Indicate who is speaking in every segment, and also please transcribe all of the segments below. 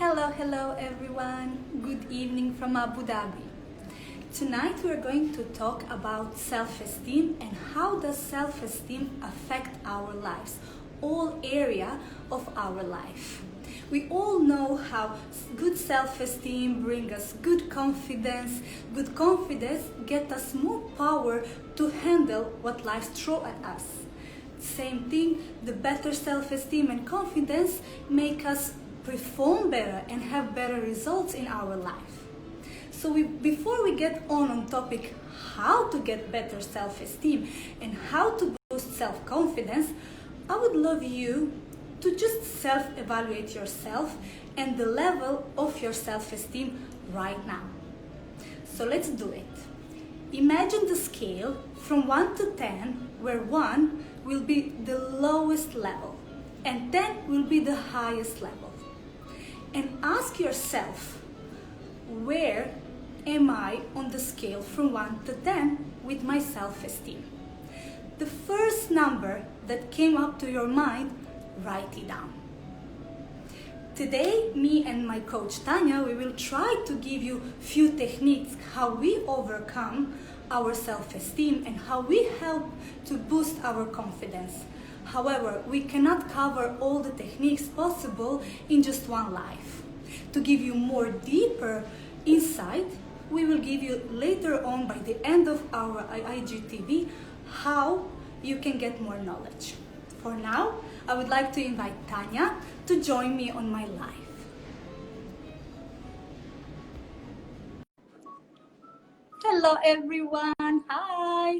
Speaker 1: Hello everyone. Good evening from Abu Dhabi. Tonight we're going to talk about self-esteem and how does self-esteem affect our lives, all area of our life. We all know how good self-esteem brings us good confidence. Good confidence gets us more power to handle what life throws at us. Same thing, the better self-esteem and confidence make us perform better and have better results in our life. So before we get on topic how to get better self-esteem and how to boost self-confidence, I would love you to just self-evaluate yourself and the level of your self-esteem right now. So let's do it. Imagine the scale from 1 to 10, where 1 will be the lowest level and 10 will be the highest level. And ask yourself, where am I on the scale from 1 to 10 with my self-esteem? The first number that came up to your mind, write it down. Today, me and my coach Tanya, we will try to give you few techniques how we overcome our self-esteem and how we help to boost our confidence. However, we cannot cover all the techniques possible in just one live. To give you more deeper insight, we will give you later on by the end of our IGTV how you can get more knowledge. For now, I would like to invite Tanya to join me on my live. Hello everyone, hi!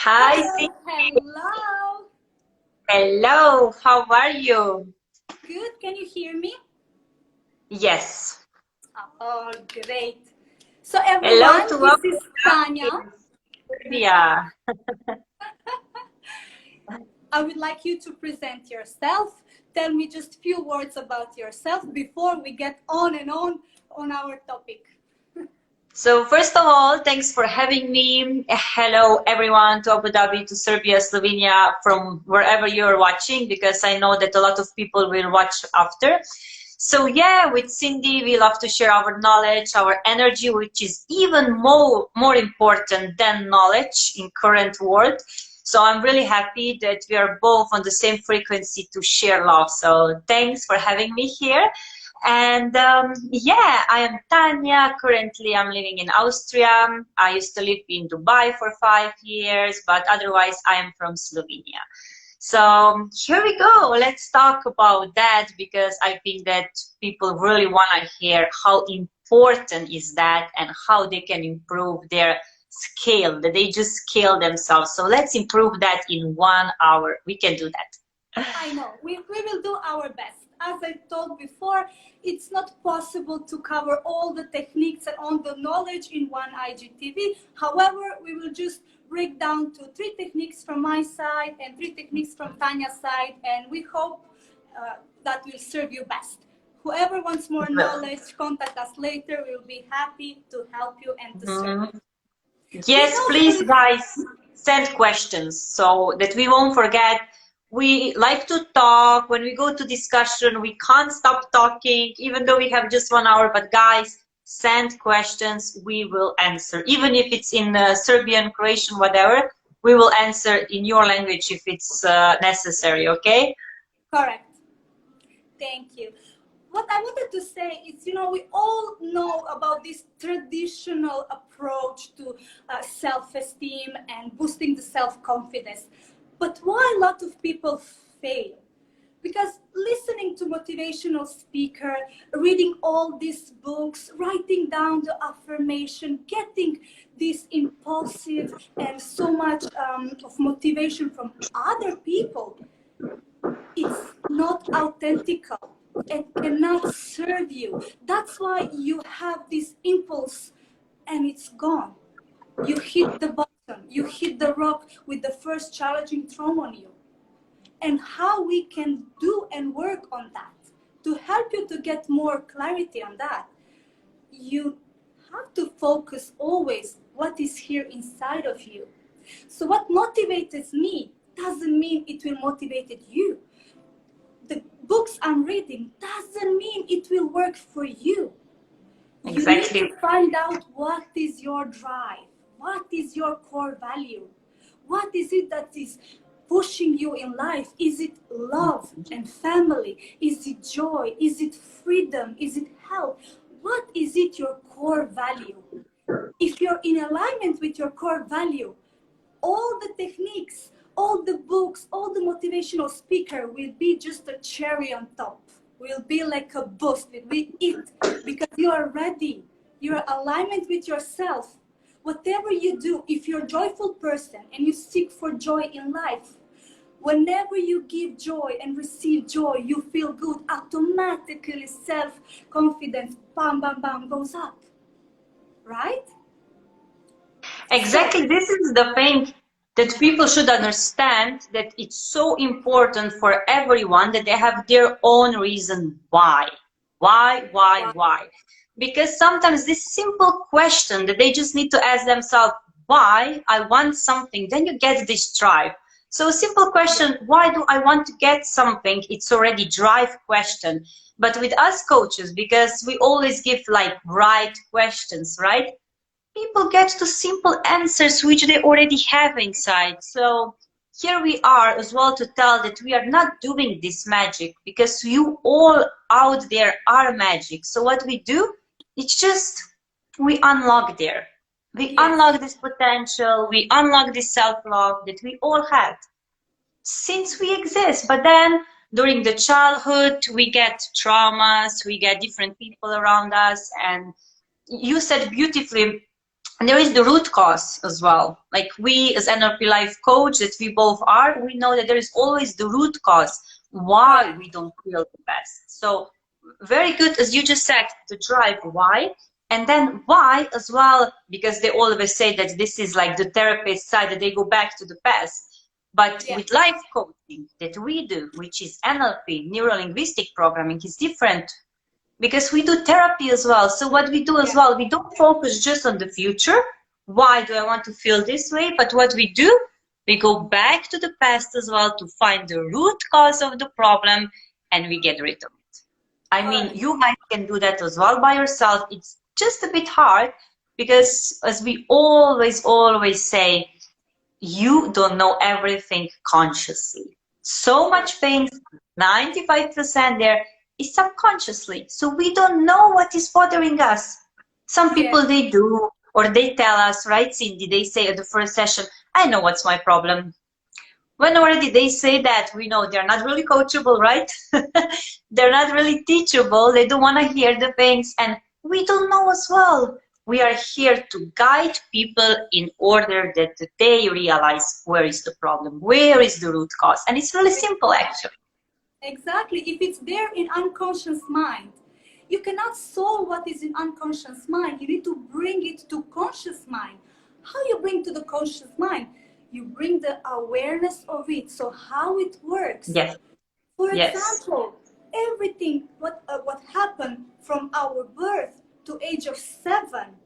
Speaker 2: Hi,
Speaker 1: Hello.
Speaker 2: Hello, how are you?
Speaker 1: Good, can you hear me?
Speaker 2: Yes.
Speaker 1: Oh, great. So
Speaker 2: Hello
Speaker 1: everyone,
Speaker 2: to
Speaker 1: this
Speaker 2: all.
Speaker 1: is Tanya.
Speaker 2: Yeah.
Speaker 1: I would like you to present yourself. Tell me just a few words about yourself before we get on and on our topic.
Speaker 2: So first of all, thanks for having me. Hello everyone to Abu Dhabi, to Serbia, Slovenia, from wherever you're watching, because I know that a lot of people will watch after. So yeah, with Cindy, we love to share our knowledge, our energy, which is even more important than knowledge in current world. So I'm really happy that we are both on the same frequency to share love. So thanks for having me here. And yeah, I am Tanya. Currently, I'm living in Austria. I used to live in Dubai for 5 years, but otherwise, I am from Slovenia. So here we go. Let's talk about that, because I think that people really want to hear how important is that and how they can improve their scale, that they just scale themselves. So let's improve that in 1 hour. We can do that.
Speaker 1: I know, we will do our best. As I told before, it's not possible to cover all the techniques and all the knowledge in one IGTV. However, we will just break down to 3 techniques from my side and 3 techniques from Tanya's side, and we hope that will serve you best. Whoever wants more knowledge, contact us later. We'll be happy to help you and to serve you.
Speaker 2: Yes, please, guys, send questions so that we won't forget. We like to talk. When we go to discussion, we can't stop talking, even though we have just 1 hour. But guys, send questions. We will answer. Even if it's in Serbian, Croatian, whatever, we will answer in your language if it's necessary, okay?
Speaker 1: Correct. Thank you. What I wanted to say is, we all know about this traditional approach to self-esteem and boosting the self-confidence. But why a lot of people fail? Because listening to motivational speaker, reading all these books, writing down the affirmation, getting this impulsive and so much of motivation from other people, it's not authentical and cannot serve you. That's why you have this impulse and it's gone. You hit the bottom, you hit the rock with the first challenging thrown on you. And how we can do and work on that to help you to get more clarity on that, you have to focus always what is here inside of you. So what motivates me doesn't mean it will motivate you. The books I'm reading doesn't mean it will work for you. You need
Speaker 2: Exactly.
Speaker 1: to find out what is your drive, what is your core value, what is it that is pushing you in life. Is it love and family? Is it joy? Is it freedom? Is it health? What is it, your core value? If you're in alignment with your core value, all the techniques, all the books, all the motivational speaker will be just a cherry on top. Will be like a boost. Will be it, because you are ready. You're in alignment with yourself. Whatever you do, if you're a joyful person and you seek for joy in life, whenever you give joy and receive joy, you feel good. Automatically, self-confidence, bam, bam, bam, goes up. Right?
Speaker 2: Exactly,
Speaker 1: So,
Speaker 2: this is the thing that people should understand, that it's so important for everyone that they have their own reason why. Why? Because sometimes this simple question that they just need to ask themselves, why I want something, then you get this drive. So a simple question, why do I want to get something? It's already drive question. But with us coaches, because we always give like right questions, right? People get to simple answers which they already have inside. So here we are as well to tell that we are not doing this magic, because you all out there are magic. So what we do, it's just we unlock there. We
Speaker 1: yes,
Speaker 2: unlock this potential, we unlock this self-love that we all had since we exist. But then during the childhood, we get traumas, we get different people around us, and you said beautifully, and there is the root cause as well. Like we as NLP life coach that we both are, we know that there is always the root cause why we
Speaker 1: correct.
Speaker 2: don't feel the best. So very good, as you just said, to drive why. And then why as well, because they always say that this is like the therapist side, that they go back to the past. But
Speaker 1: Yes,
Speaker 2: with life coaching that we do, which is NLP, neuro-linguistic programming, is different, because we do therapy as well. So what we do as
Speaker 1: yes,
Speaker 2: well, we don't focus just on the future. Why do I want to feel this way? But what we do, we go back to the past as well to find the root cause of the problem, and we get rid of it. I mean,
Speaker 1: correct.
Speaker 2: you guys can do that as well by yourself. It's just a bit hard because, as we always say, you don't know everything consciously. So
Speaker 1: Correct.
Speaker 2: much things, 95% there is subconsciously. So we don't know what is bothering us. Some
Speaker 1: Yes,
Speaker 2: people they do, or they tell us, right, Cindy? They say at the first session, I know what's my problem. When already they say that, we know they're not really coachable, right? They're not really teachable. They don't want to hear the things, and we don't know as well. We are here to guide people in order that they realize where is the problem, where is the root cause. And it's really simple, actually.
Speaker 1: exactly. If it's there in unconscious mind, you cannot solve what is in unconscious mind. You need to bring it to conscious mind. How you bring to the conscious mind? You bring the awareness of it. So how it works.
Speaker 2: Yes,
Speaker 1: For
Speaker 2: yes,
Speaker 1: example, everything what happened from our birth to age of 7,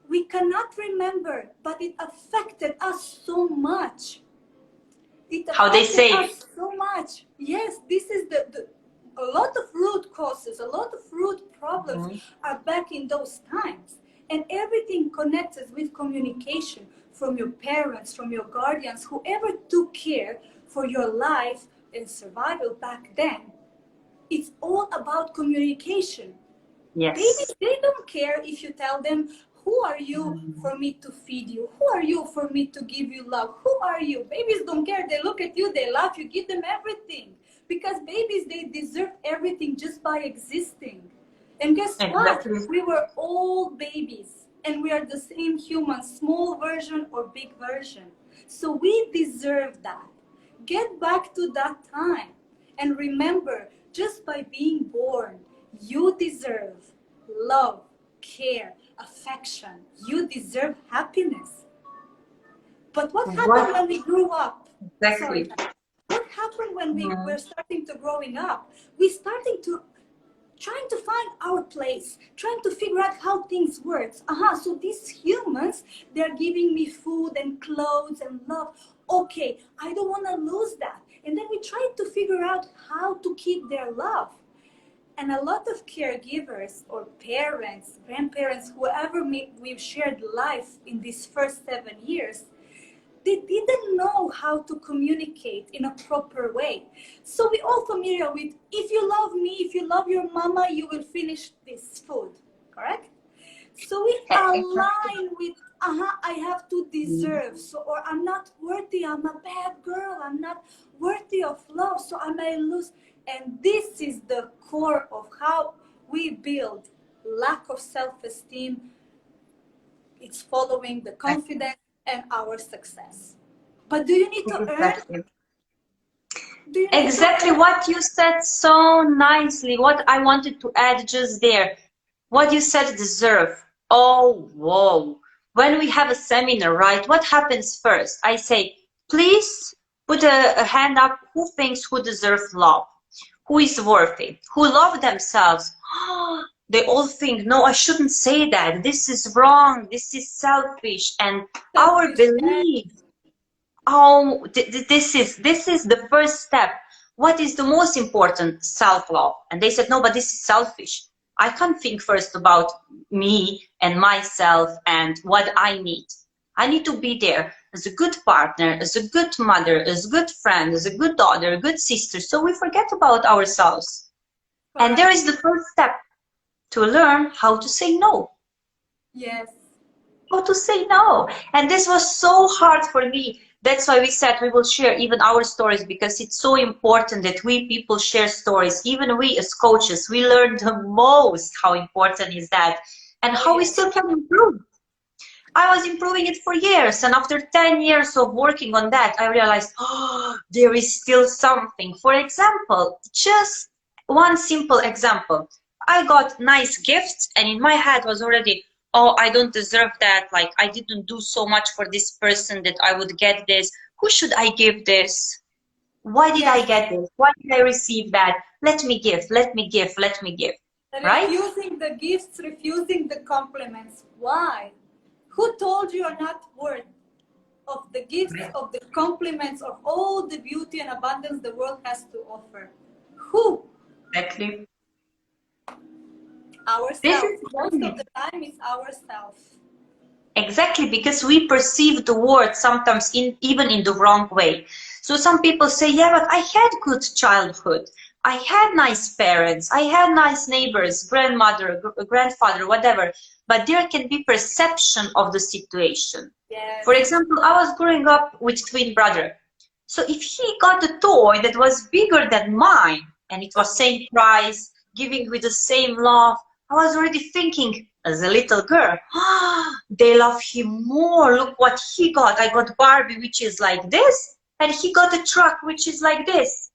Speaker 1: we cannot remember, but it affected us so much. It
Speaker 2: how they
Speaker 1: affected
Speaker 2: say.
Speaker 1: us so much. Yes, this is a lot of root causes, a lot of root problems
Speaker 2: Mhm.
Speaker 1: are back in those times. And everything connected with communication from your parents, from your guardians, whoever took care for your life and survival back then. It's all about communication.
Speaker 2: Yes.
Speaker 1: Babies, they don't care if you tell them, who are you
Speaker 2: Mhm.
Speaker 1: for me to feed you? Who are you for me to give you love? Who are you? Babies don't care. They look at you, they laugh, you give them everything. Because babies, they deserve everything just by existing. And guess what?
Speaker 2: Exactly.
Speaker 1: We were all babies. And we are the same human, small version or big version. So we deserve that. Get back to that time. And remember, just by being born, you deserve love, care, affection. You deserve happiness. But what happened
Speaker 2: What
Speaker 1: when we grew up? Sorry.
Speaker 2: exactly?
Speaker 1: What happened when we
Speaker 2: Mhm.
Speaker 1: were starting to growing up? We starting to trying to find our place, trying to figure out how things work. So these humans, they're giving me food and clothes and love. okay, I don't want to lose that. And then we try to figure out how to keep their love. And a lot of caregivers or parents, grandparents, whoever we've shared life in these first 7 years, they didn't know how to communicate in a proper way. So we all familiar with, if you love me, if you love your mama, you will finish this food, correct? So we align with, I have to deserve, so, or I'm not worthy, I'm a bad girl, I'm not worthy of love, so I may lose. And this is the core of how we build lack of self-esteem. It's following the confidence and our success. But do you need to earn? Do you need
Speaker 2: Exactly what you said so nicely. What I wanted to add just there. What you said, deserve. Oh, whoa. When we have a seminar, right, what happens first? I say, please put a hand up who thinks who deserves love, who is worthy, who love themselves. They all think, no, I shouldn't say that. This is wrong. This is selfish. And our belief. Oh, this is the first step. What is the most important? Self-love. And they said, no, but this is selfish. I can't think first about me and myself and what I need. I need to be there as a good partner, as a good mother, as a good friend, as a good daughter, a good sister. So we forget about ourselves. And there is the first step to learn how to say no.
Speaker 1: Yes.
Speaker 2: How to say no. And this was so hard for me. That's why we said we will share even our stories, because it's so important that we people share stories. Even we as coaches, we learn the most how important is that and how we still can improve. I was improving it for years, and after 10 years of working on that, I realized, oh, there is still something. For example, just one simple example. I got nice gifts, and in my head was already, oh, I don't deserve that. Like, I didn't do so much for this person that I would get this. Who should I give this? Why did I get this? Why did I receive that? Let me give, let me give, let me give. Right?
Speaker 1: Refusing the gifts, refusing the compliments. Why? Who told you you're not worth of the gifts, of the compliments, of all the beauty and abundance the world has to offer? Who?
Speaker 2: Exactly.
Speaker 1: Ourselves. Most of the time it's ourselves.
Speaker 2: Exactly, because we perceive the word sometimes even in the wrong way. So some people say, yeah, but I had good childhood. I had nice parents. I had nice neighbors, grandmother, grandfather, whatever. But there can be perception of the situation.
Speaker 1: Yes.
Speaker 2: For example, I was growing up with twin brother. So if he got a toy that was bigger than mine, and it was same price, giving with the same love, I was already thinking, as a little girl, they love him more. Look what he got. I got Barbie, which is like this, and he got a truck, which is like this.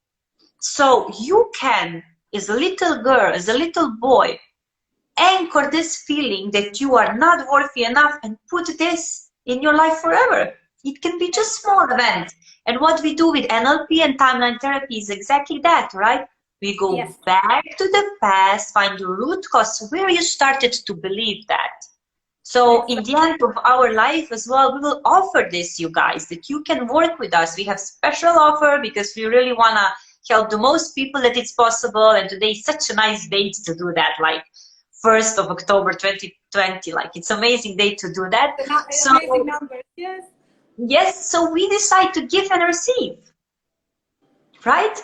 Speaker 2: So you can, as a little girl, as a little boy, anchor this feeling that you are not worthy enough and put this in your life forever. It can be just small event. And what we do with NLP and timeline therapy is exactly that, right? We go back to the past, find the root cause where you started to believe that. So in the end of our life as well, we will offer this, you guys, that you can work with us. We have special offer because we really want to help the most people that it's possible. And today is such a nice date to do that, like 1st of October 2020. Like, it's amazing day to do that.
Speaker 1: Amazing numbers, yes.
Speaker 2: Yes, so we decide to give and receive, right?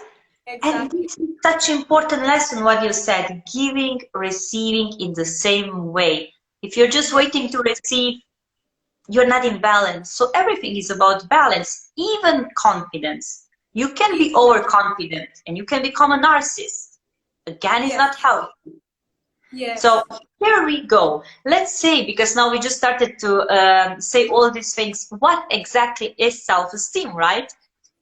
Speaker 2: Exactly. And this is such an important lesson, what you said, giving, receiving in the same way. If you're just waiting to receive, you're not in balance. So everything is about balance, even confidence. You can be overconfident and you can become a narcissist. Again, it's not healthy.
Speaker 1: Yes.
Speaker 2: So here we go. Let's say, because now we just started to say all these things, what exactly is self-esteem, right?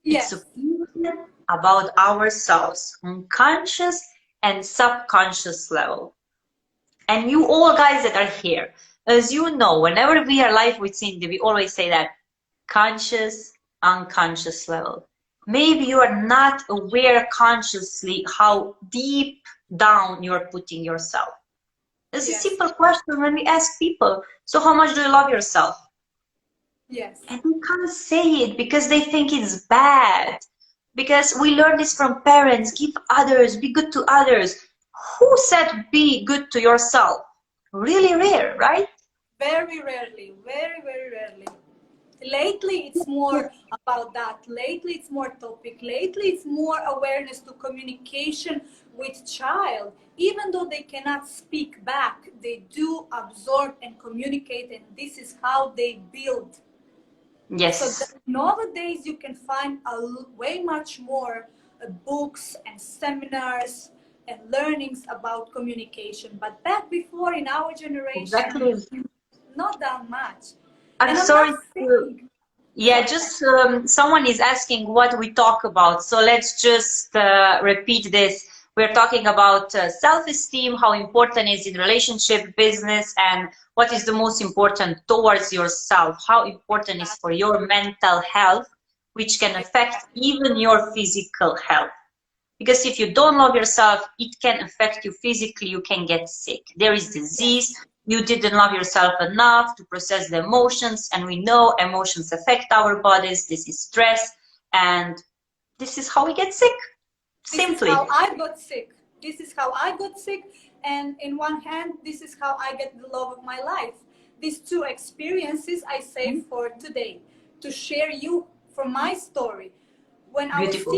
Speaker 1: Yes.
Speaker 2: It's opinion about ourselves on conscious and subconscious level. And you all guys that are here, as you know, whenever we are live with Cindy, we always say that conscious, unconscious level. Maybe you are not aware consciously how deep down you are putting yourself. It's a simple question when we ask people, so how much do you love yourself?
Speaker 1: Yes.
Speaker 2: And they can't say it because they think it's bad. Because we learn this from parents, give others, be good to others. Who said be good to yourself? Really rare, right?
Speaker 1: Very rarely, very, very rarely. Lately, it's more about that. Lately, it's more topic. Lately, it's more awareness to communication with child. Even though they cannot speak back, they do absorb and communicate, and this is how they build. So
Speaker 2: Yes,
Speaker 1: nowadays, you can find way much more books and seminars and learnings about communication. But back before in our generation,
Speaker 2: exactly.
Speaker 1: not that much.
Speaker 2: I'm
Speaker 1: And I'm not
Speaker 2: sorry to,
Speaker 1: saying,
Speaker 2: yeah,
Speaker 1: sorry,
Speaker 2: just someone is asking what we talk about. So let's just repeat this. We're talking about self-esteem, how important is in relationship, business, and what is the most important towards yourself, how important is for your mental health, which can affect even your physical health. Because if you don't love yourself, it can affect you physically. You can get sick. There is disease.
Speaker 1: yes,
Speaker 2: You didn't love yourself enough to process the emotions. And we know emotions affect our bodies. This is stress. And this is how we get sick,
Speaker 1: this is
Speaker 2: simply.
Speaker 1: how I got sick. This is how I got sick. And in one hand, this is how I get the love of my life. These two experiences I save for today to share you from my story. When I was
Speaker 2: Beautiful.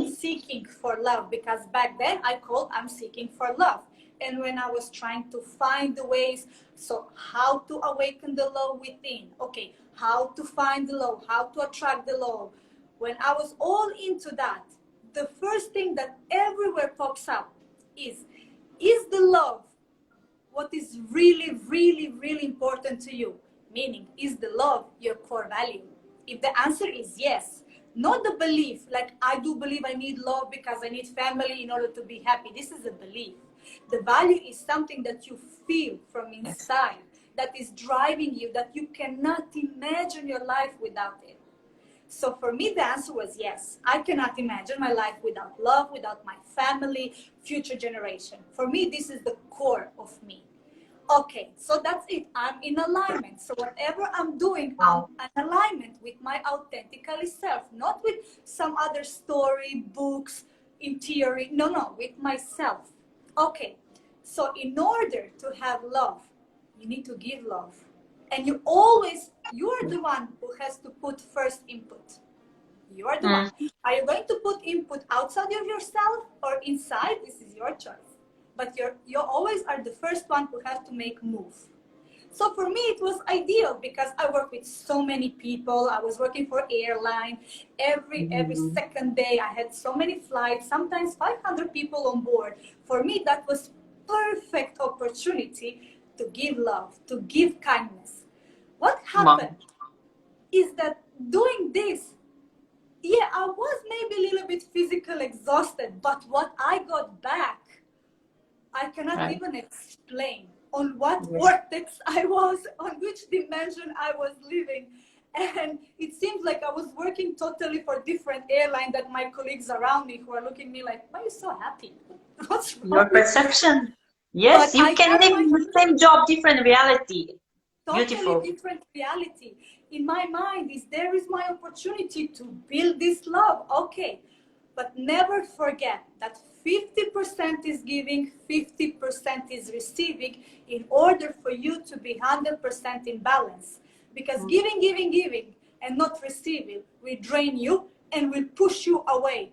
Speaker 1: seeking for love, because back then I called I'm seeking for love. And when I was trying to find the ways, so how to awaken the love within, okay, how to find the love, how to attract the love. When I was all into that, the first thing that everywhere pops up is the love what is really, really, really important to you? Meaning, is the love your core value? If the answer is yes, not the belief, like I do believe I need love because I need family in order to be happy. This is a belief. The value is something that you feel from
Speaker 2: Yes.
Speaker 1: inside, that is driving you, that you cannot imagine your life without it. So for me, the answer was yes. I cannot imagine my life without love, without my family, future generation. For me, this is the core of me. Okay, so that's it. I'm in alignment. So whatever I'm doing, I'm
Speaker 2: Wow.
Speaker 1: in alignment with my authentically self, not with some other story, books, in theory. No, no, with myself. Okay, so in order to have love, you need to give love. And you are the one who has to put first input. You are the one.
Speaker 2: Mm.
Speaker 1: Are you going to put input outside of yourself or inside? This is your choice. But you always are the first one who has to make move. So for me, it was ideal because I work with so many people. I was working for airline. Every
Speaker 2: Mm.
Speaker 1: second day, I had so many flights, sometimes 500 people on board. For me, that was perfect opportunity to give love, to give kindness. What
Speaker 2: Wow.
Speaker 1: happened is that doing this, yeah, I was maybe a little bit physical exhausted, but what I got back, I cannot
Speaker 2: Right.
Speaker 1: even explain on what
Speaker 2: Yes.
Speaker 1: vortex I was, on which dimension I was living. And it seems like I was working totally for different airline than my colleagues around me who are looking at me like, why are you so happy? What's
Speaker 2: Your
Speaker 1: wrong with you?
Speaker 2: perception.
Speaker 1: But
Speaker 2: Yes, you
Speaker 1: I
Speaker 2: can
Speaker 1: have
Speaker 2: live
Speaker 1: my
Speaker 2: in the same job, different reality.
Speaker 1: totally
Speaker 2: Beautiful.
Speaker 1: different reality. In my mind is there is my opportunity to build this love. Okay. But never forget that 50% is giving, 50% is receiving in order for you to be 100% in balance. Because giving, and not receiving will drain you and will push you away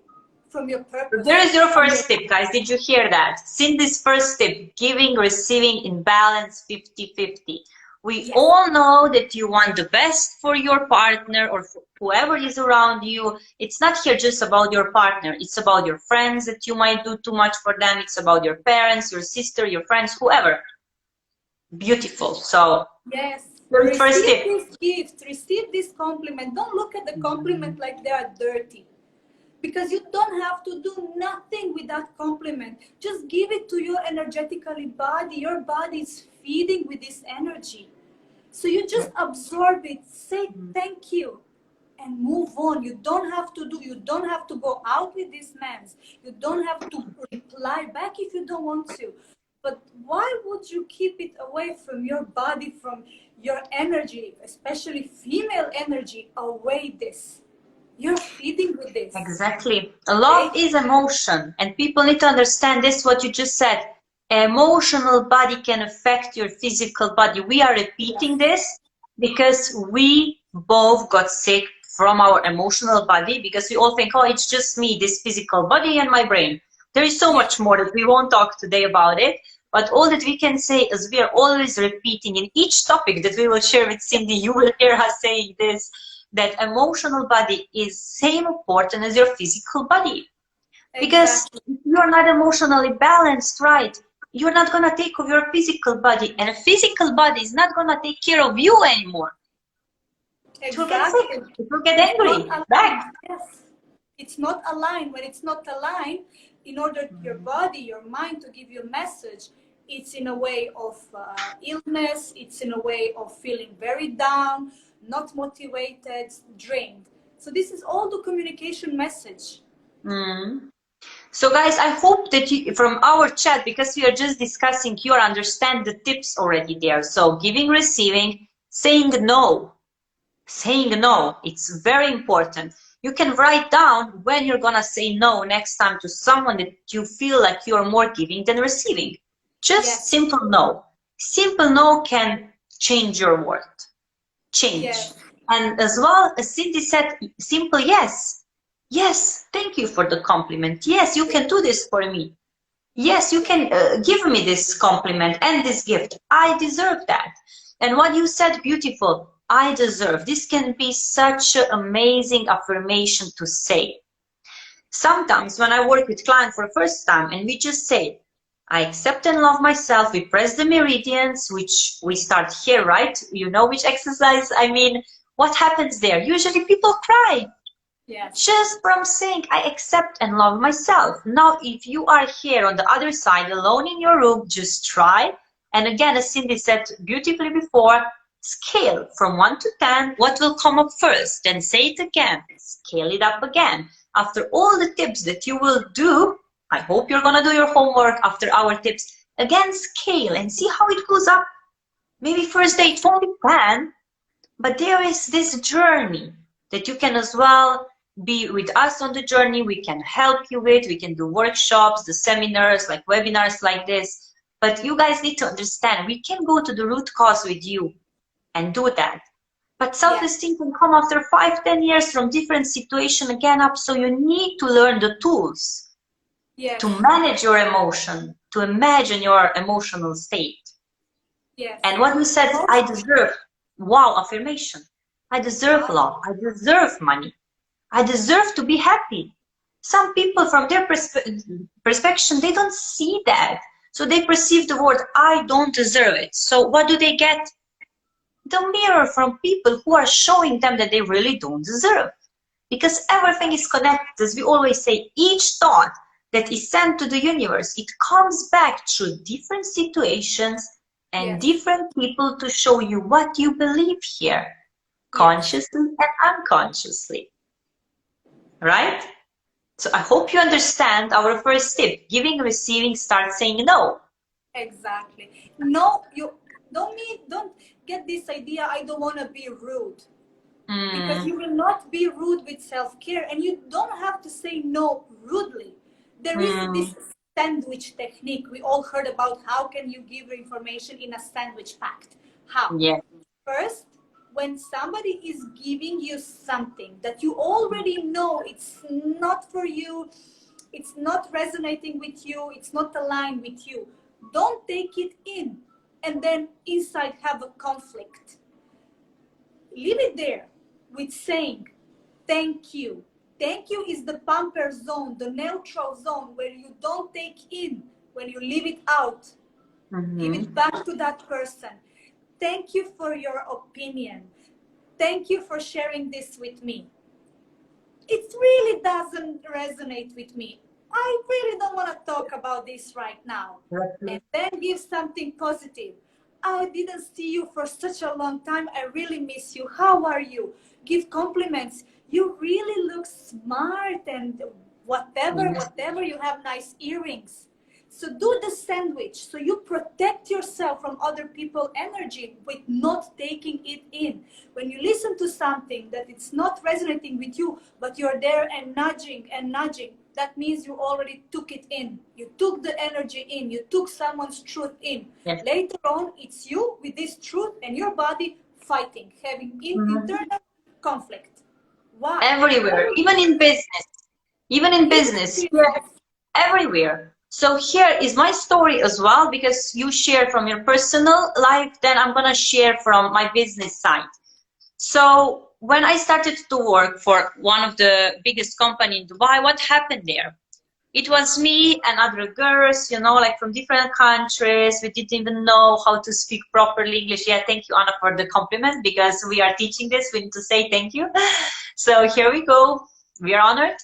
Speaker 1: from your
Speaker 2: There
Speaker 1: purpose,
Speaker 2: is your
Speaker 1: from
Speaker 2: first
Speaker 1: your
Speaker 2: step, guys. Did you hear that? Cindy's first step, giving, receiving in balance 50-50. We
Speaker 1: yes.
Speaker 2: all know that you want the best for your partner or for whoever is around you. It's not here just about your partner. It's about your friends that you might do too much for them. It's about your parents, your sister, your friends, whoever. Beautiful. So,
Speaker 1: Yes.
Speaker 2: very first
Speaker 1: Receive
Speaker 2: step.
Speaker 1: this gift, receive this compliment. Don't look at the compliment like they are dirty. Because you don't have to do nothing with that compliment. Just give it to your energetically body. Your body is feeding with this energy. So you just absorb it, say thank you, and move on. You don't have to go out with this man. You don't have to reply back if you don't want to. but why would you keep it away from your body, from your energy, especially female energy? Away this. You're feeding with this.
Speaker 2: Exactly. Love is emotion, and people need to understand this, what you just said. Emotional body can affect your physical body. We are repeating this because we both got sick from our emotional body, because we all think, oh, it's just me, this physical body and my brain. There is so much more that we won't talk today about it. But all that we can say is we are always repeating in each topic that we will share with Cindy. You will hear us saying this, that emotional body is same important as your physical body. Because if you're not emotionally balanced, right, you're not going to take care of your physical body, and a physical body is not going to take care of you anymore. It will get sick, it will get angry, back.
Speaker 1: Yes. It's not aligned. When it's not aligned, in order your body, your mind to give you a message, it's in a way of illness, it's in a way of feeling very down, not motivated, drained. So this is all the communication message.
Speaker 2: So guys, I hope that you, from our chat, because we are just discussing, you understand the tips already there. So giving, receiving, saying no. Saying no, it's very important. You can write down when you're gonna say no next time to someone that you feel like you're more giving than receiving. Just simple no. Simple no can change your world. Change. And as well as Cindy said, simple yes. Yes, thank you for the compliment. Yes, you can do this for me. Yes, you can give me this compliment and this gift. I deserve that. And what you said, beautiful. I deserve. This can be such an amazing affirmation to say. Sometimes when I work with clients for the first time and we just say, I accept and love myself, we press the meridians, which we start here, right? You know which exercise I mean. What happens there? Usually people cry. Just from saying, I accept and love myself. Now, if you are here on the other side, alone in your room, just try. And again, as Cindy said beautifully before, scale from 1 to 10, what will come up first? Then say it again, scale it up again. After all the tips that you will do, I hope you're going to do your homework after our tips. Again, scale and see how it goes up. Maybe first day it won't be 10, but there is this journey that you can as well be with us on the journey. We can help you with, we can do workshops, the seminars, like webinars like this. But you guys need to understand, we can go to the root cause with you and do that. But self-esteem can come after 5-10 years from different situation again up. So you need to learn the tools to manage your emotion, to imagine your emotional state. And what you said, I deserve, wow, affirmation. I deserve love. I deserve money. I deserve to be happy. Some people from their perspective, they don't see that. So they perceive the word, I don't deserve it. So what do they get? The mirror from people who are showing them that they really don't deserve. Because everything is connected. As we always say, each thought that is sent to the universe, it comes back through different situations and different people to show you what you believe here, consciously and unconsciously. Right? So I hope you understand our first tip. Giving, receiving, start saying no.
Speaker 1: Exactly. No, you don't get this idea, I don't want to be rude. Because you will not be rude with self-care, and you don't have to say no rudely. There is this sandwich technique. We all heard about how can you give information in a sandwich pact. How? First, when somebody is giving you something that you already know it's not for you, it's not resonating with you, it's not aligned with you, don't take it in and then inside have a conflict. Leave it there with saying thank you. Thank you is the pamper zone, the neutral zone where you don't take in, when you leave it out. Give it back to that person. Thank you for your opinion. Thank you for sharing this with me. It really doesn't resonate with me. I really don't want to talk about this right now. And then give something positive. I didn't see you for such a long time. I really miss you. How are you? Give compliments. You really look smart and whatever, you have nice earrings. So do the sandwich. So you protect yourself from other people's energy with not taking it in. When you listen to something that it's not resonating with you, but you're there and nudging, that means you already took it in. You took the energy in. You took someone's truth in.
Speaker 2: Yes.
Speaker 1: Later on, it's you with this truth and your body fighting, having internal conflict. Why?
Speaker 2: Everywhere, even in business. Even in business, here, everywhere. So here is my story as well, because you share from your personal life, then I'm gonna share from my business side. So when I started to work for one of the biggest company in Dubai, what happened there? It was me and other girls, you know, like from different countries. We didn't even know how to speak properly English. Yeah, thank you, Anna, for the compliment, because we are teaching this. We need to say thank you. So here we go. We are honored.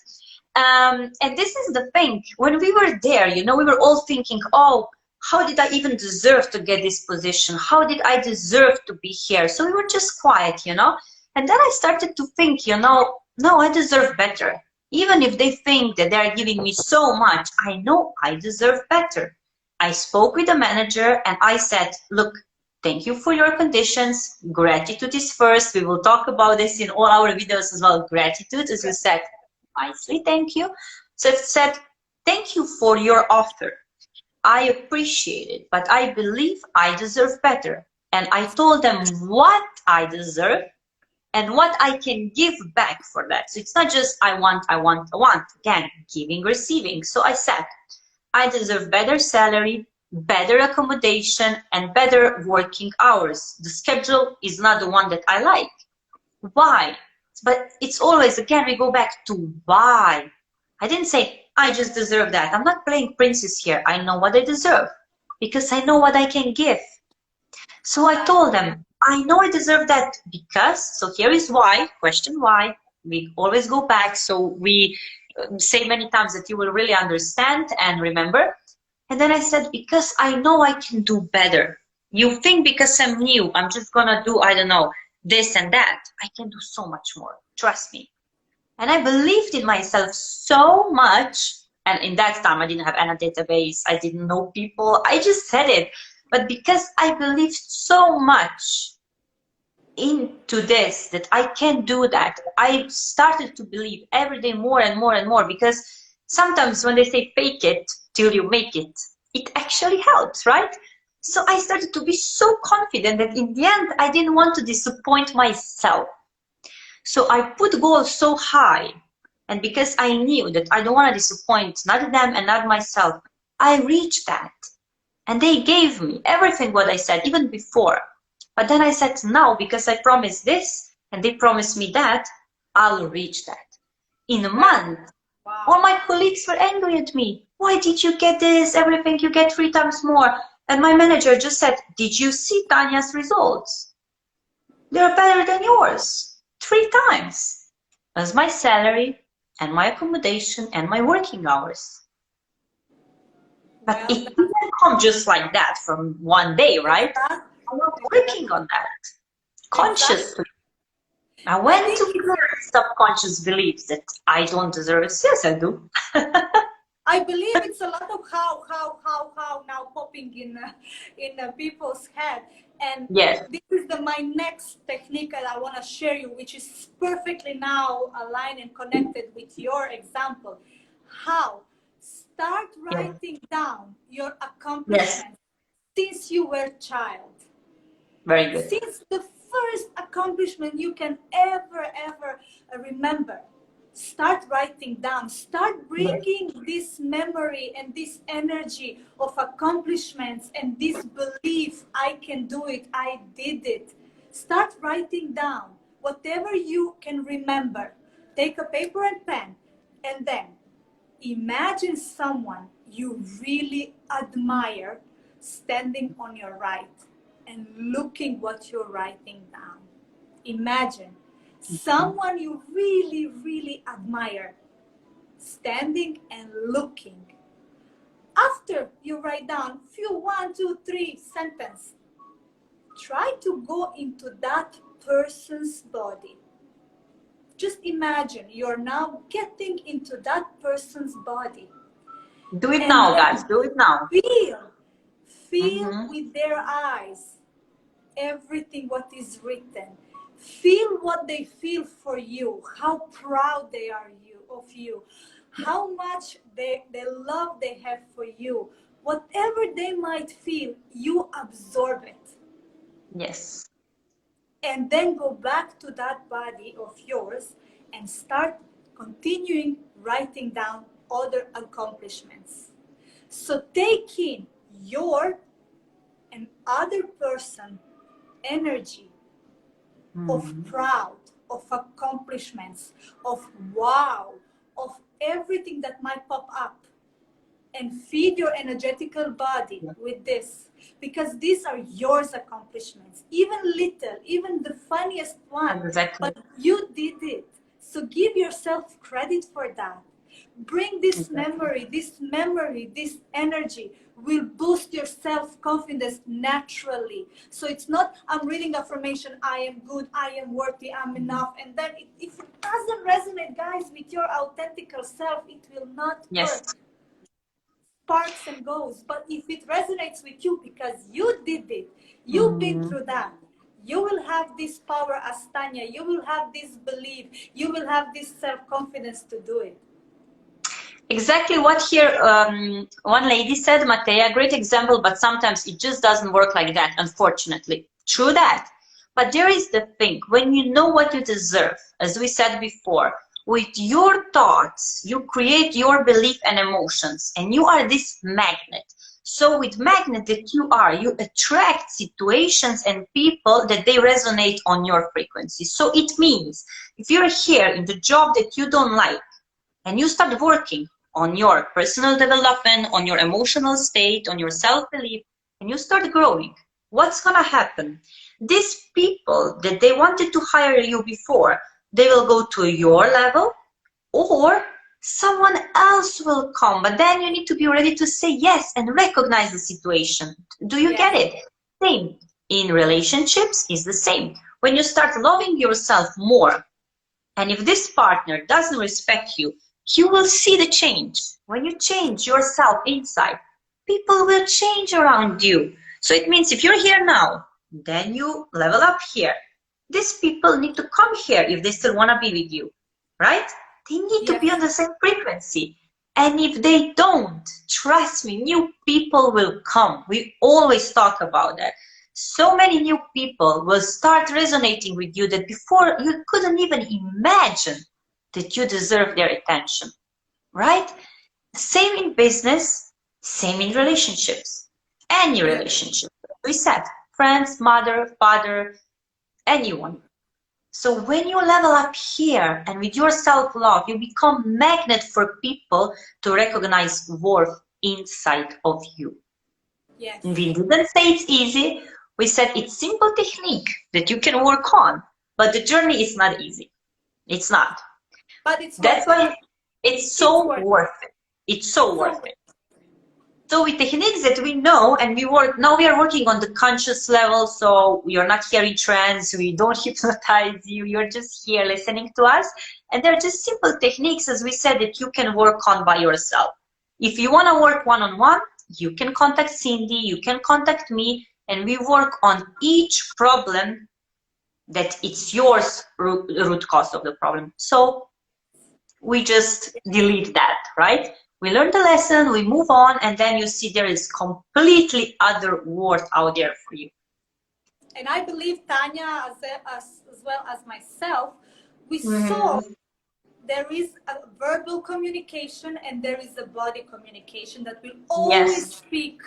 Speaker 2: And this is the thing. When we were there, you know, we were all thinking, oh, how did I even deserve to get this position? How did I deserve to be here? So we were just quiet, you know. And then I started to think, you know, no, I deserve better. Even if they think that they're giving me so much, I know I deserve better. I spoke with the manager and I said, look, thank you for your conditions. Gratitude is first. We will talk about this in all our videos as well. Gratitude, as you said, nicely, thank you. So it said, thank you for your offer. I appreciate it, but I believe I deserve better. And I told them what I deserve and what I can give back for that. So it's not just I want. Again, giving, receiving. So I said, I deserve better salary, better accommodation, and better working hours. The schedule is not the one that I like. Why? But it's always, again, we go back to why. I didn't say, I just deserve that. I'm not playing princess here. I know what I deserve because I know what I can give. So I told them, I know I deserve that because, so here is why, question why. We always go back, so we say many times that you will really understand and remember. And then I said, because I know I can do better. You think because I'm new, I'm just gonna do, I don't know, this and that. I can do so much more, trust me. And I believed in myself so much. And in that time, I didn't have any database. I didn't know people. I just said it. But because I believed so much into this, that I can do that, I started to believe every day more and more and more. Because sometimes when they say fake it till you make it, it actually helps, right? So I started to be so confident that in the end, I didn't want to disappoint myself. So I put goals so high, and because I knew that I don't want to disappoint not them and not myself, I reached that. And they gave me everything what I said, even before. But then I said, now, because I promised this, and they promised me that, I'll reach that. In a month, all my colleagues were angry at me. Why did you get this? Everything you get 3 times more. And my manager just said, did you see Tanya's results? They're better than yours. 3 times. As my salary and my accommodation and my working hours. But it didn't come just like that from one day, right? I'm working on that consciously. I went to clear subconscious beliefs that I don't deserve it. Yes, I do.
Speaker 1: I believe it's a lot of how now popping in people's head. And
Speaker 2: yes,
Speaker 1: this is my next technique that I want to share you, which is perfectly now aligned and connected with your example. How? Start writing down your accomplishments since you were a child.
Speaker 2: Very good.
Speaker 1: Since the first accomplishment you can ever remember. Start writing down. Start bringing this memory and this energy of accomplishments and this belief, I can do it, I did it. Start writing down whatever you can remember. Take a paper and pen, and then imagine someone you really admire standing on your right and looking what you're writing down. Imagine someone you really admire standing and looking. After you write down few 1, 2, 3 sentences, try to go into that person's body. Just imagine you're now getting into that person's body.
Speaker 2: Do it
Speaker 1: And
Speaker 2: now, guys.
Speaker 1: then
Speaker 2: Do it now.
Speaker 1: feel with their eyes everything what is written. Feel what they feel for you, how proud they are of you, how much the love they have for you. Whatever they might feel, you absorb it.
Speaker 2: Yes.
Speaker 1: And then go back to that body of yours and start continuing writing down other accomplishments. So take in your and other person energy of proud, of accomplishments, of wow, of everything that might pop up, and feed your energetical body with this, because these are yours accomplishments, even little, even the funniest one.
Speaker 2: Exactly.
Speaker 1: But you did it, so give yourself credit for that. Bring this memory, this energy will boost your self-confidence naturally. So it's not, I'm reading affirmation, I am good, I am worthy, I'm enough, and then if it doesn't resonate, guys, with your authentic self, it will not
Speaker 2: Yes.
Speaker 1: work. Sparks and goes. But if it resonates with you because you did it, you've been through that, you will have this power as Tanya, you will have this belief, you will have this self-confidence to do it.
Speaker 2: Exactly what here one lady said, Matea, great example, but sometimes it just doesn't work like that, unfortunately. True that. But there is the thing, when you know what you deserve, as we said before, with your thoughts, you create your belief and emotions, and you are this magnet. So with magnet that you are, you attract situations and people that they resonate on your frequency. So it means if you're here in the job that you don't like, and you start working on your personal development, on your emotional state, on your self-belief, and you start growing, what's going to happen? These people that they wanted to hire you before, they will go to your level, or someone else will come, but then you need to be ready to say yes and recognize the situation. Do you get it? Same in relationships is the same. When you start loving yourself more, and if this partner doesn't respect you, you will see the change. When you change yourself inside, people will change around you. So it means if you're here now, then you level up here. These people need to come here if they still want to be with you, right? They need to be on the same frequency. And if they don't, trust me, new people will come. We always talk about that. So many new people will start resonating with you that before you couldn't even imagine that you deserve their attention, right? Same in business, same in relationships, any relationship. We said friends, mother, father, anyone. So when you level up here and with your self-love, you become magnet for people to recognize worth inside of you.
Speaker 1: Yes.
Speaker 2: We didn't say it's easy. We said it's simple technique that you can work on, but the journey is not easy. It's not.
Speaker 1: But it's
Speaker 2: That's
Speaker 1: worth it.
Speaker 2: why it's so worth it. It's so worth it. So with techniques that we know and we work, now we are working on the conscious level, so you're not here in trance, we don't hypnotize you, you're just here listening to us. And they're just simple techniques, as we said, that you can work on by yourself. If you want to work one-on-one, you can contact Cindy, you can contact me, and we work on each problem that it's yours root cause of the problem. So we just delete that, right? We learn the lesson, we move on, and then you see there is completely other world out there for you.
Speaker 1: And I believe Tanya, as well as myself, we saw there is a verbal communication and there is a body communication that will always speak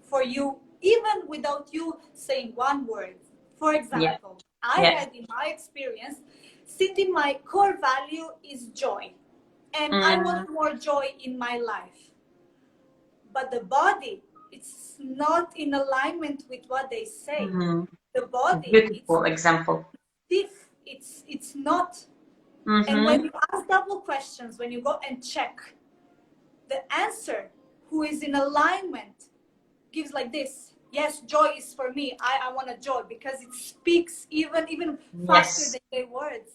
Speaker 1: for you, even without you saying one word. For example, I had in my experience, Cindy, my core value is joy. And I want more joy in my life. But the body, it's not in alignment with what they say. The body,
Speaker 2: beautiful example.
Speaker 1: Stiff, it's not. And when you ask double questions, when you go and check, the answer who is in alignment gives like this. Yes, joy is for me. I want a joy because it speaks even faster than their words.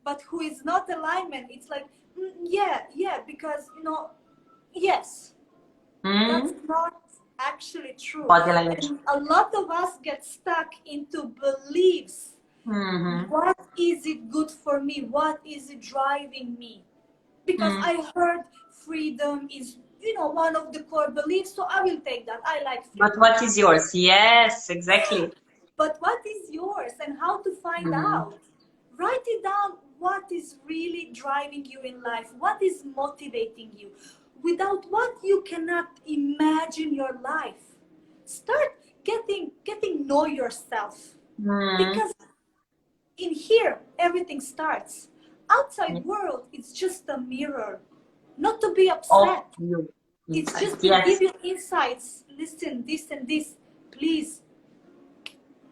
Speaker 1: But who is not alignment, it's like, yeah, because, Yes, that's
Speaker 2: Mm?
Speaker 1: not actually true.
Speaker 2: Body language.
Speaker 1: And a lot of us get stuck into beliefs.
Speaker 2: Mm-hmm.
Speaker 1: What is it good for me? What is it driving me? Because
Speaker 2: Mm.
Speaker 1: I heard freedom is, one of the core beliefs, so I will take that. I like
Speaker 2: But
Speaker 1: freedom.
Speaker 2: what is yours? Yes, exactly.
Speaker 1: But what is yours and how to find
Speaker 2: Mm.
Speaker 1: out? Write it down. What is really driving you in life? What is motivating you? Without what you cannot imagine your life. Start getting know yourself.
Speaker 2: Mm.
Speaker 1: Because in here everything starts. Outside world it's just a mirror. Not to be
Speaker 2: Of
Speaker 1: upset.
Speaker 2: you
Speaker 1: It's
Speaker 2: inside.
Speaker 1: just to
Speaker 2: Yes.
Speaker 1: give you insights. Listen, this and this. Please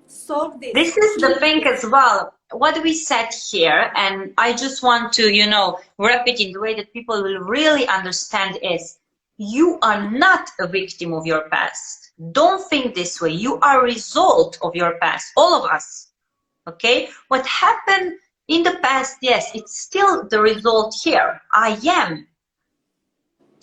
Speaker 1: solve
Speaker 2: This
Speaker 1: this.
Speaker 2: is the
Speaker 1: Keep
Speaker 2: thing
Speaker 1: this.
Speaker 2: as well. What we said here, and I just want to, wrap it in the way that people will really understand is you are not a victim of your past. Don't think this way. You are a result of your past. All of us. Okay? What happened in the past, yes, it's still the result here. I am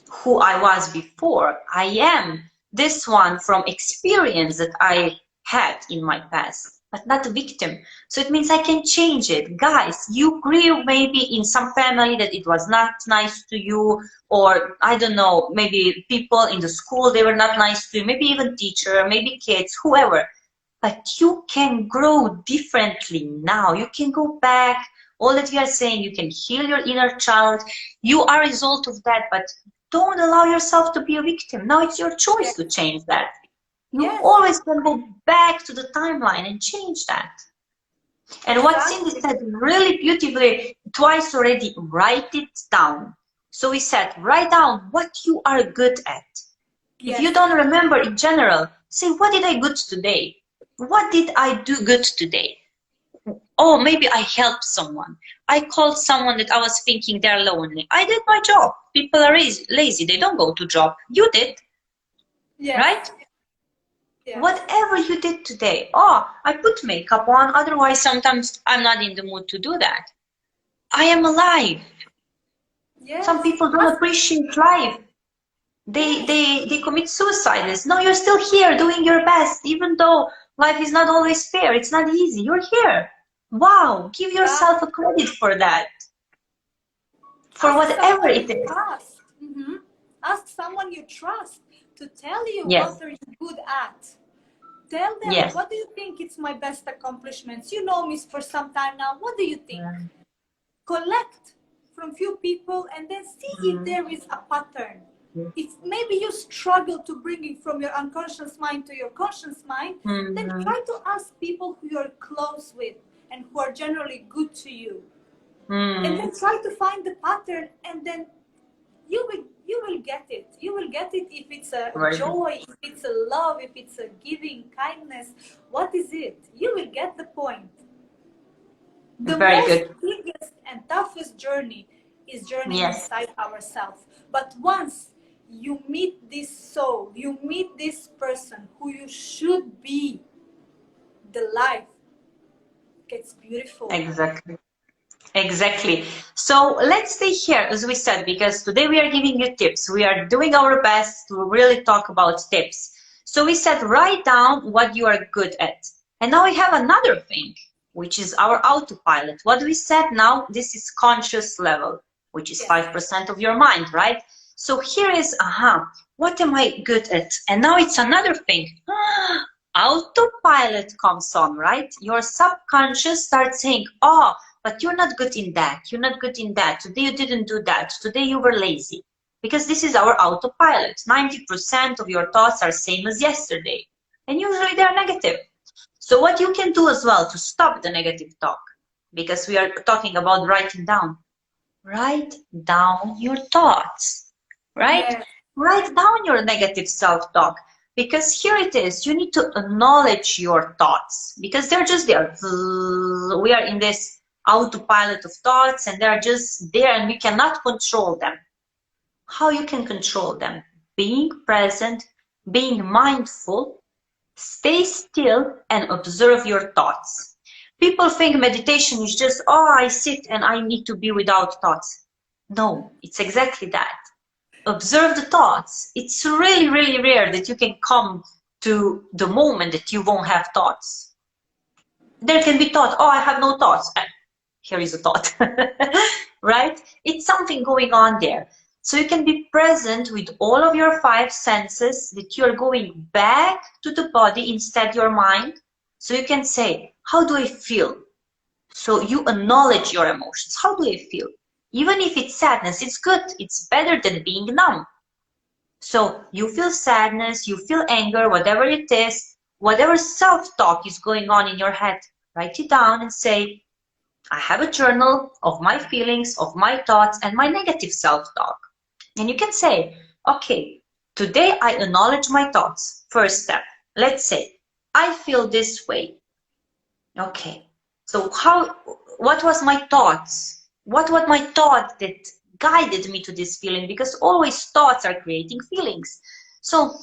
Speaker 2: who I was before. I am this one from experience that I had in my past, but not a victim. So it means I can change it. Guys, you grew maybe in some family that it was not nice to you, or I don't know, maybe people in the school, they were not nice to you, maybe even teacher, maybe kids, whoever. But you can grow differently now. You can go back. All that we are saying, you can heal your inner child. You are a result of that, but don't allow yourself to be a victim. Now it's your choice
Speaker 1: Yes.
Speaker 2: to change that. You
Speaker 1: Yes.
Speaker 2: always can go back to the timeline and change that. And what Cindy
Speaker 1: Exactly.
Speaker 2: said really beautifully twice already, write it down. So we said, write down what you are good at. If you
Speaker 1: Yes.
Speaker 2: don't remember in general, say, what did I good today? What did I do good today? Oh, maybe I helped someone. I called someone that I was thinking they're lonely. I did my job. People are lazy. They don't go to job. You did, right?
Speaker 1: Yes. Yes.
Speaker 2: Whatever you did today. Oh, I put makeup on. Otherwise, sometimes I'm not in the mood to do that. I am alive. Some
Speaker 1: Yes.
Speaker 2: people don't
Speaker 1: Ask,
Speaker 2: appreciate life. They,
Speaker 1: yes.
Speaker 2: they, they commit suicide. No, you're still here doing your best, even though life is not always fair. It's not easy. You're here. Wow. Give yourself a
Speaker 1: Exactly.
Speaker 2: credit for that. For
Speaker 1: Ask
Speaker 2: whatever
Speaker 1: someone you
Speaker 2: it is.
Speaker 1: trust. Ask someone you trust to tell you
Speaker 2: Yes,
Speaker 1: what are you good at. Tell them,
Speaker 2: yes.
Speaker 1: what do you think it's my best accomplishments? You know me for some time now. What do you think?
Speaker 2: Mm,
Speaker 1: Collect from few people and then see if
Speaker 2: mm,
Speaker 1: there is a pattern.
Speaker 2: mm,
Speaker 1: If maybe you struggle to bring it from your unconscious mind to your conscious mind, then
Speaker 2: mm,
Speaker 1: try to ask people who you're close with and who are generally good to you. And
Speaker 2: mm.
Speaker 1: then try to find the pattern, and then you will get it. You will get it if it's a
Speaker 2: Very good.
Speaker 1: joy, if it's a love, if it's a giving, kindness. What is it? You will get the point. The
Speaker 2: Very
Speaker 1: most
Speaker 2: good.
Speaker 1: biggest and toughest journey is journey
Speaker 2: Yes,
Speaker 1: inside ourselves. But once you meet this soul, you meet this person who you should be, the life gets beautiful.
Speaker 2: exactly. Exactly. So let's stay here, as we said, because today we are giving you tips. We are doing our best to really talk about tips. So we said, write down what you are good at. And now we have another thing, which is our autopilot. What we said now, this is conscious level, which is
Speaker 1: Yes.
Speaker 2: 5% of your mind, right? So here is, what am I good at? And now it's another thing. Autopilot comes on, right? Your subconscious starts saying, oh, but you're not good in that. You're not good in that. Today you didn't do that. Today you were lazy. Because this is our autopilot. 90% of your thoughts are same as yesterday. And usually they're negative. So what you can do as well to stop the negative talk, because we are talking about writing down. Write down your thoughts, right?
Speaker 1: Yes.
Speaker 2: Write down your negative self-talk. Because here it is, you need to acknowledge your thoughts because they're just there. We are in this autopilot of thoughts and they're just there and we cannot control them. How you can control them? Being present, being mindful, stay still and observe your thoughts. People think meditation is just, oh, I sit and I need to be without thoughts. No, it's exactly that. observe the thoughts. It's really, really rare that you can come to the moment that you won't have thoughts. There can be thought, oh, I have no thoughts. Here is a thought, right? It's something going on there. So you can be present with all of your 5 senses, that you're going back to the body instead your mind. So you can say, how do I feel? So you acknowledge your emotions. How do I feel? Even if it's sadness, it's good. It's better than being numb. So you feel sadness, you feel anger, whatever it is, whatever self-talk is going on in your head, write it down and say, I have a journal of my feelings, of my thoughts, and my negative self-talk. And you can say, okay, today I acknowledge my thoughts. First step. Let's say, I feel this way. Okay. So what was my thoughts? What was my thought that guided me to this feeling? Because always thoughts are creating feelings. So,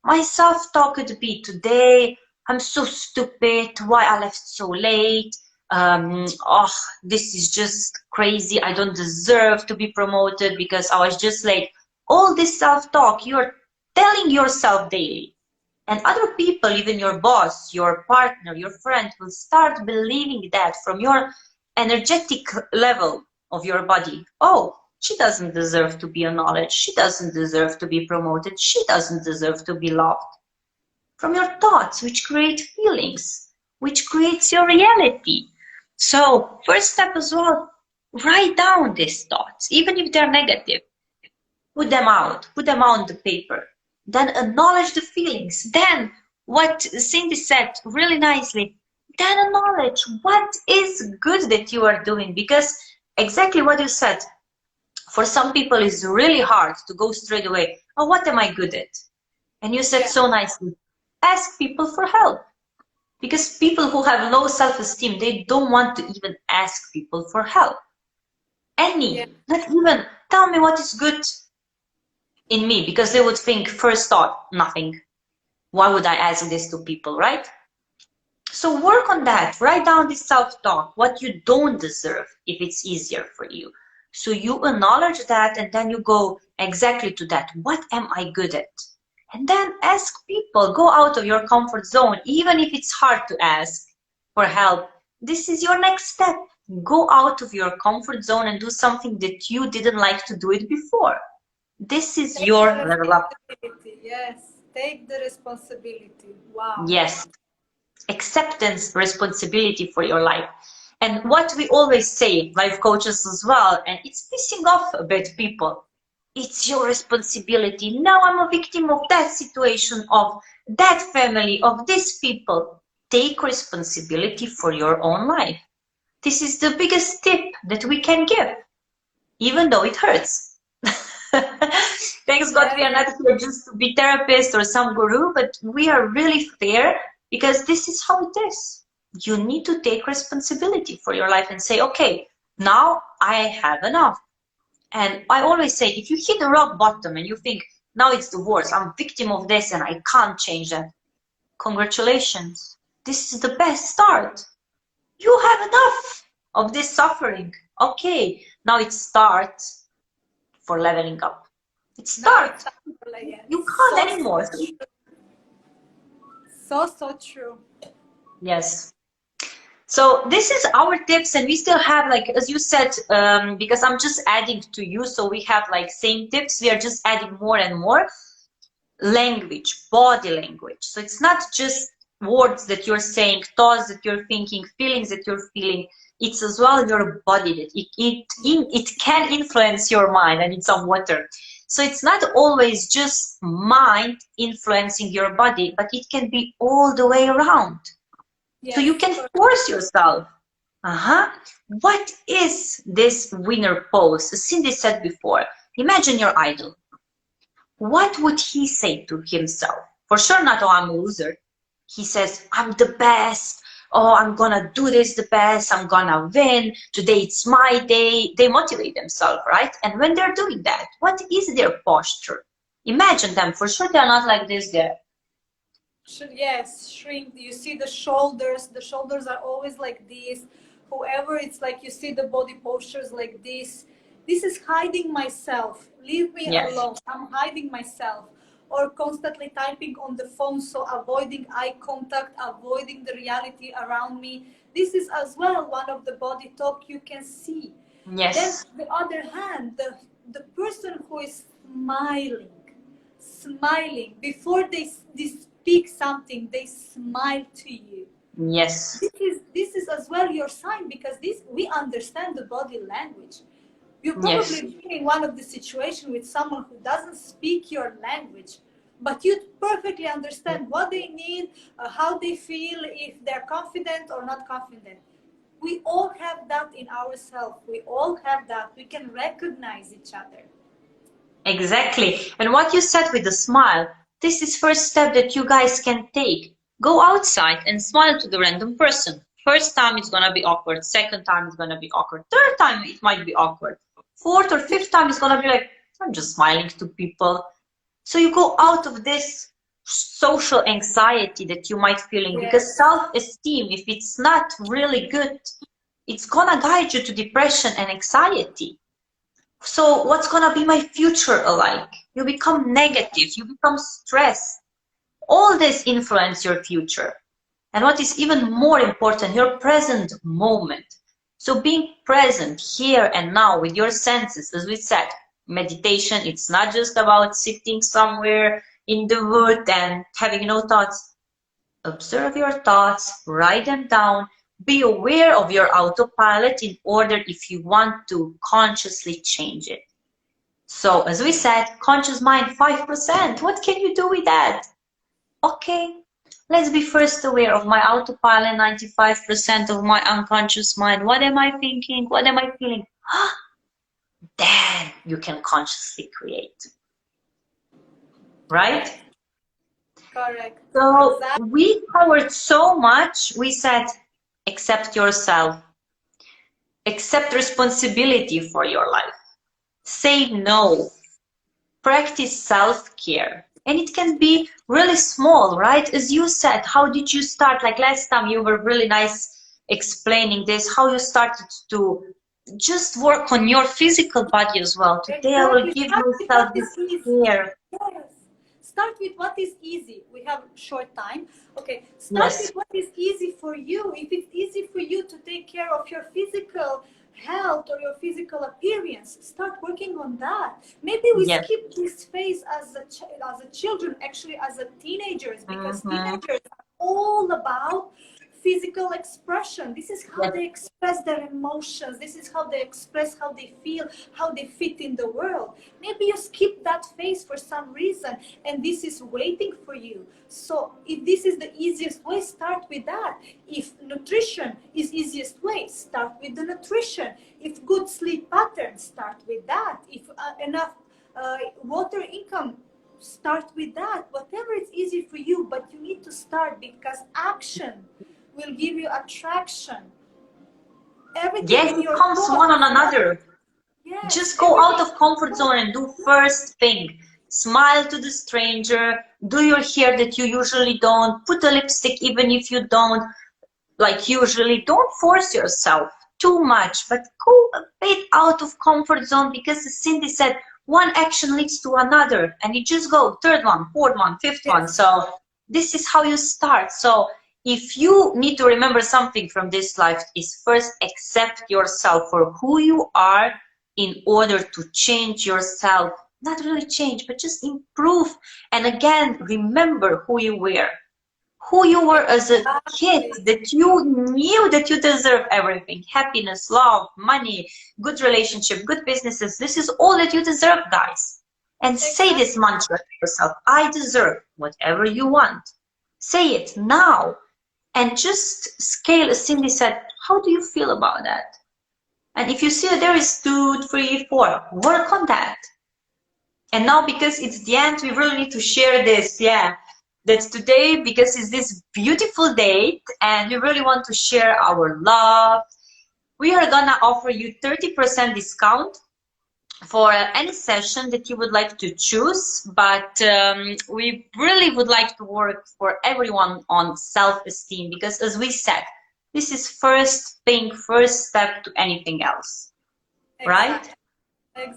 Speaker 2: my self-talk could be, today, I'm so stupid. Why I left so late? Oh, this is just crazy. I don't deserve to be promoted because I was just late. All this self-talk you're telling yourself daily. And other people, even your boss, your partner, your friend, will start believing that from your energetic level of your body. Oh, she doesn't deserve to be acknowledged. She doesn't deserve to be promoted. She doesn't deserve to be loved. From your thoughts, which create feelings, which creates your reality. So, first step as well, write down these thoughts, even if they're negative. Put them out, put them on the paper. Then acknowledge the feelings. Then, what Cindy said really nicely, then acknowledge what is good that you are doing. Because exactly what you said, for some people it's really hard to go straight away, oh, what am I good at? And you said so nicely, ask people for help. Because people who have low self-esteem, they don't want to even ask people for help. Not even tell me what is good in me, because they would think, first thought, nothing. Why would I ask this to people, right? So work on that. Write down this self-talk, what you don't deserve, if it's easier for you. So you acknowledge that, and then you go exactly to that. What am I good at? And then ask people. Go out of your comfort zone, even if it's hard to ask for help. This is your next step. Go out of your comfort zone and do something that you didn't like to do it before. This is your level up.
Speaker 1: Yes, take the responsibility. Wow.
Speaker 2: Yes, acceptance, responsibility for your life. And what we always say, life coaches as well, and it's pissing off a bit people. It's your responsibility. Now I'm a victim of that situation, of that family, of these people. Take responsibility for your own life. This is the biggest tip that we can give, even though it hurts. Thanks God we are not here just to be therapists or some guru, but we are really fair because this is how it is. You need to take responsibility for your life and say, okay, now I have enough. And I always say, if you hit the rock bottom and you think, now it's the worst, I'm a victim of this and I can't change that, congratulations. This is the best start. You have enough of this suffering. Okay, now it starts for leveling up. It starts. You can't anymore.
Speaker 1: So true.
Speaker 2: Yes. So this is our tips, and we still have, like, as you said, because I'm just adding to you, so we have like same tips, we are just adding more and more. Language, body language. So it's not just words that you're saying, thoughts that you're thinking, feelings that you're feeling. It's as well your body that it can influence your mind. I need some water. So it's not always just mind influencing your body, but it can be all the way around. Yes. So you can force yourself. What is this winner pose? As Cindy said before, imagine your idol. What would he say to himself? For sure not, oh, I'm a loser. He says, I'm the best. Oh, I'm gonna do this the best. I'm gonna win. Today it's my day. They motivate themselves, right? And when they're doing that, what is their posture? Imagine them. For sure they're not like this there.
Speaker 1: Yes, shrink. You see the shoulders are always like this. Whoever, it's like you see the body postures like this. This is hiding myself. Leave me
Speaker 2: Yes.
Speaker 1: alone. I'm hiding myself. Or constantly typing on the phone, so avoiding eye contact, avoiding the reality around me. This is as well one of the body talk you can see. Then
Speaker 2: Yes.
Speaker 1: the other hand, the person who is smiling before they speak something, they smile to you.
Speaker 2: Yes.
Speaker 1: This is as well your sign, because this we understand the body language. You probably
Speaker 2: Yes.
Speaker 1: be in one of the situations with someone who doesn't speak your language, but you perfectly understand what they need, how they feel, if they're confident or not confident. We all have that in ourselves. We all have that. We can recognize each other.
Speaker 2: Exactly. And what you said with the smile, this is first step that you guys can take. Go outside and smile to the random person. First time it's gonna be awkward. Second time it's gonna be awkward. Third time it might be awkward. Fourth or fifth time it's gonna be like, I'm just smiling to people. So you go out of this social anxiety that you might feeling, because
Speaker 1: Yes.
Speaker 2: self-esteem, if it's not really good, it's gonna guide you to depression and anxiety. So what's gonna be my future like? You become negative, you become stressed. All this influence your future. And what is even more important, your present moment. So being present here and now with your senses, as we said, meditation, it's not just about sitting somewhere in the wood and having no thoughts. Observe your thoughts, write them down, be aware of your autopilot in order if you want to consciously change it. So as we said, conscious mind 5%. What can you do with that? Okay, let's be first aware of my autopilot, 95% of my unconscious mind. What am I thinking? What am I feeling? Then you can consciously create. Right?
Speaker 1: Correct.
Speaker 2: So
Speaker 1: Exactly.
Speaker 2: we covered so much. We said, accept yourself, accept responsibility for your life, say no, practice self-care. And it can be really small, right? As you said, how did you start? Like last time, you were really nice explaining this, how you started to just work on your physical body as well. Today, I will
Speaker 1: Exactly.
Speaker 2: give
Speaker 1: Start with what
Speaker 2: myself
Speaker 1: is
Speaker 2: this
Speaker 1: easy.
Speaker 2: care.
Speaker 1: Yes. Start with what is easy. We have short time. Okay. Start
Speaker 2: Yes,
Speaker 1: with what is easy for you. If it's easy for you to take care of your physical health or your physical appearance, start working on that. Maybe we
Speaker 2: yes.
Speaker 1: skip this phase as a children, actually as a teenagers, because
Speaker 2: Mm-hmm.
Speaker 1: teenagers are all about physical expression. This is how
Speaker 2: Yes,
Speaker 1: they express their emotions. This is how they express how they feel, how they fit in the world. Maybe you skip that phase for some reason, and this is waiting for you. So if this is the easiest way, start with that. If nutrition is easiest way, start with the nutrition. If good sleep pattern, start with that. If enough water income, start with that. Whatever is easy for you, but you need to start, because action will give you attraction. Everything
Speaker 2: yes,
Speaker 1: in
Speaker 2: it
Speaker 1: your
Speaker 2: comes one on
Speaker 1: thoughts.
Speaker 2: another.
Speaker 1: Yes,
Speaker 2: Just go out
Speaker 1: everything
Speaker 2: of comfort zone and do first thing. Smile to the stranger, do your hair that you usually don't, put a lipstick even if you don't, like usually. Don't force yourself too much, but go a bit out of comfort zone, because as Cindy said, one action leads to another, and you just go third one, fourth one, fifth one.
Speaker 1: yes,
Speaker 2: So this is how you start. So if you need to remember something from this life, is first accept yourself for who you are in order to change yourself. Not really change, but just improve. And again, remember who you were as a kid,
Speaker 1: exactly,
Speaker 2: that you knew that you deserve everything, happiness, love, money, good relationship, good businesses. This is all that you deserve, guys. And say this
Speaker 1: exactly.
Speaker 2: mantra to yourself: I deserve whatever you want. Say it now, and just scale, as Cindy said, how do you feel about that? And if you see that there is 2, 3, 4, work on that. And now, because it's the end, we really need to share this. Yeah, that's today, because it's this beautiful date and we really want to share our love. We are gonna offer you 30% discount for any session that you would like to choose, but we really would like to work for everyone on self-esteem, because as we said, this is first thing, first step to anything else, right?
Speaker 1: Exactly.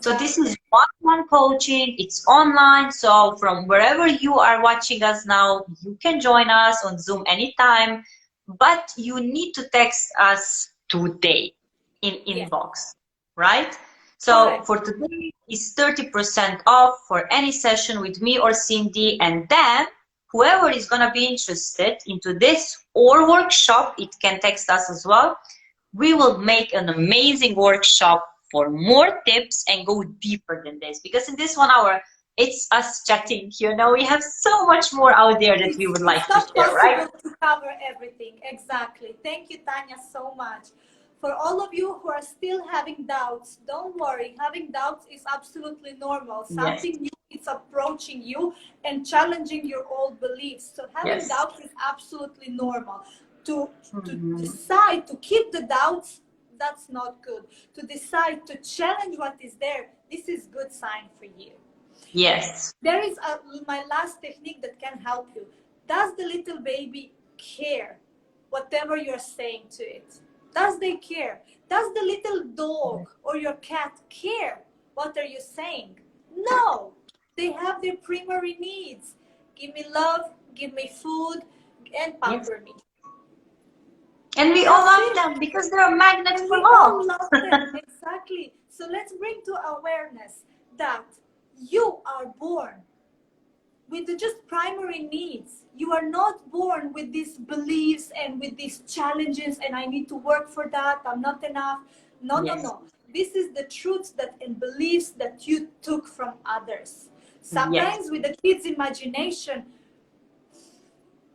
Speaker 2: So this
Speaker 1: Exactly.
Speaker 2: is one-on-one coaching. It's online. So from wherever you are watching us now, you can join us on Zoom anytime. But you need to text us today in
Speaker 1: Yes.
Speaker 2: inbox, right? So
Speaker 1: Correct.
Speaker 2: for today is 30% off for any session with me or Cindy. And then whoever is going to be interested into this or workshop, it can text us as well. We will make an amazing workshop for more tips and go deeper than this, because in this 1 hour it's us chatting, we have so much more out there that we would
Speaker 1: It's
Speaker 2: like to
Speaker 1: not
Speaker 2: share, right?
Speaker 1: possible to cover everything. Exactly. Thank you, Tanya, so much. For all of you who are still having doubts, don't worry. Having doubts is absolutely normal.
Speaker 2: Yes,
Speaker 1: Something new is approaching you and challenging your old beliefs. So having
Speaker 2: yes.
Speaker 1: doubts is absolutely normal. To
Speaker 2: Mhm.
Speaker 1: decide to keep the doubts, that's not good. To decide to challenge what is there, this is good sign for you.
Speaker 2: Yes,
Speaker 1: There is my last technique that can help you. Does the little baby care whatever you're saying to it? Does they care? Does the little dog or your cat care what are you saying? No. They have their primary needs. Give me love, give me food, and
Speaker 2: yes.
Speaker 1: pamper me.
Speaker 2: And we all
Speaker 1: That's
Speaker 2: love
Speaker 1: it.
Speaker 2: them because they're a magnet
Speaker 1: And
Speaker 2: for
Speaker 1: we
Speaker 2: love.
Speaker 1: all love them. Exactly. So let's bring to awareness that you are born with the just primary needs. You are not born with these beliefs and with these challenges, and I need to work for that, I'm not enough. No, no,
Speaker 2: Yes,
Speaker 1: no. This is the truths that and beliefs that you took from others.
Speaker 2: yes.
Speaker 1: Sometimes with the kids' imagination,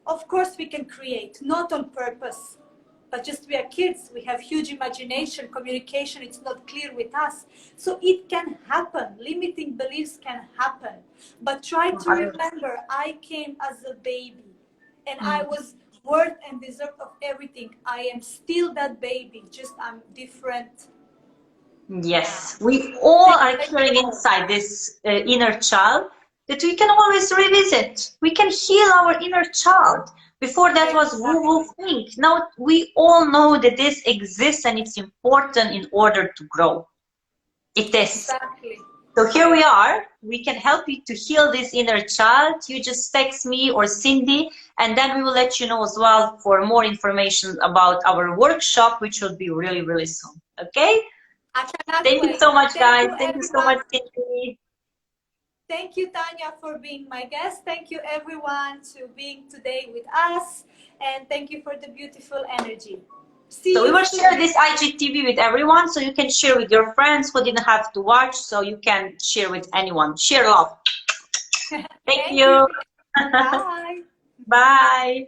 Speaker 1: of course we can create, not on purpose. But just we are kids, we have huge imagination, communication, it's not clear with us. So it can happen, limiting beliefs can happen. But try to remember, I came as a baby and I
Speaker 2: Mm.
Speaker 1: was worth and deserved of everything. I am still that baby, just I'm different now.
Speaker 2: Yes, we all
Speaker 1: They
Speaker 2: are
Speaker 1: let
Speaker 2: carrying
Speaker 1: go.
Speaker 2: inside this inner child that we can always revisit. We can heal our inner child. Before that was woo-woo
Speaker 1: Exactly.
Speaker 2: think. Now we all know that this exists and it's important in order to grow. It is.
Speaker 1: Exactly.
Speaker 2: So here we
Speaker 1: Yes.
Speaker 2: are. We can help you to heal this inner child. You just text me or Cindy, and then we will let you know as well for more information about our workshop, which will be really, really soon. Okay?
Speaker 1: I cannot
Speaker 2: Thank you
Speaker 1: wait.
Speaker 2: so much,
Speaker 1: Thank
Speaker 2: guys.
Speaker 1: you,
Speaker 2: Thank you so much,
Speaker 1: everyone.
Speaker 2: Cindy.
Speaker 1: Thank you, Tanya, for being my guest. Thank you, everyone, to being today with us. And thank you for the beautiful energy. See
Speaker 2: So we
Speaker 1: you
Speaker 2: will share
Speaker 1: soon.
Speaker 2: this IGTV with everyone, so you can share with your friends who didn't have to watch, so you can share with anyone. Share love. Thank
Speaker 1: Thank you.
Speaker 2: you.
Speaker 1: Bye.
Speaker 2: Bye.